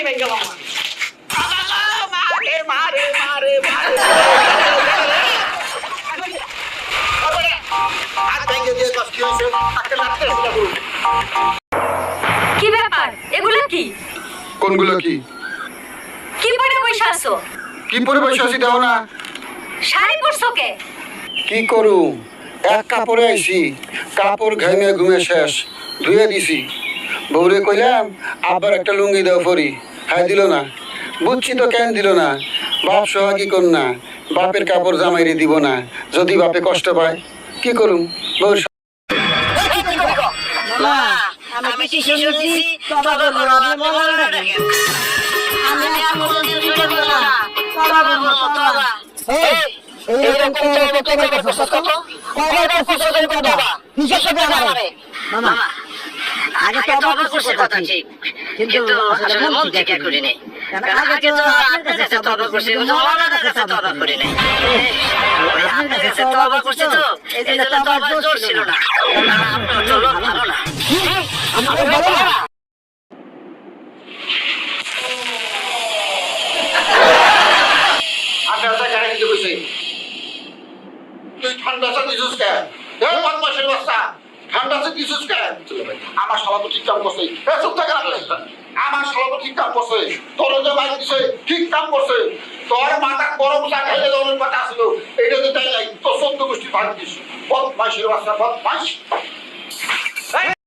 পানি ভেঙে গেল মারে মারে মারে মারে হাত ভেঙে দিয়ে কষ্ট হয়েছে তাকে লাগতে কি ব্যাপার এগুলো কি? কোনগুলো কি? কি পরে বসে আছো? কি পরে বসে আছি দাও না। শাড়ি পরছো কে? কি করু, এক কাপড়ে আইছি, কাপড় ঘামে ঘুমে শেষ, ধুয়ে দিছি। বউরে কইলাম আবার একটা লুঙ্গি দাও পরি, হাই দিল না। বুঝছি তো কেন দিল না, বাপ সোহাগী কন্যা, বাপের কাপড় জামাইরে দিব না, যদি বাপে কষ্ট পায়। কি করুম বউ আমি কি শুনেছি তবা বলবো আপনি বলেন না কেন? আমি আর কোনদিন শুনবো না তবা বলবো তবা। এইরকম করে কবে করছস কত? কবে করছস কত? হিসাব করে আমারে মামা আগে তবা করছস কথা ঠিক, কিন্তু আসলে মন থেকে করি নাই। আগে তো আপনার কাছে তবা করছি, আমার কাছে তবা করি নাই। আপনার কাছে তবা করছি তো এইজন্য তবা জোর ছিল না। আপনার তো লোক ভালো না। আমার ভালো না। আচ্ছা গাড়ি দিতে কইছে তুই ঠান্ডা চা দিছিস কেন? এই বদমাশের বাচ্চা, ঠান্ডা চা দিছিস কেন? আমার শালা তো ঠিক কাম করছে। এ চুপ থাক রাখলে, আমার শালা তো ঠিক কাম করছে, তোর যে বাইক দিছে ঠিক কাম করছে। তোর মাথা গরম চা খাইলে যখন কথা আসলো এইটা তো তাই নাই, তোর 14 গোষ্ঠী ভাগ দিস। বদমাশের বাচ্চা বদমাশ।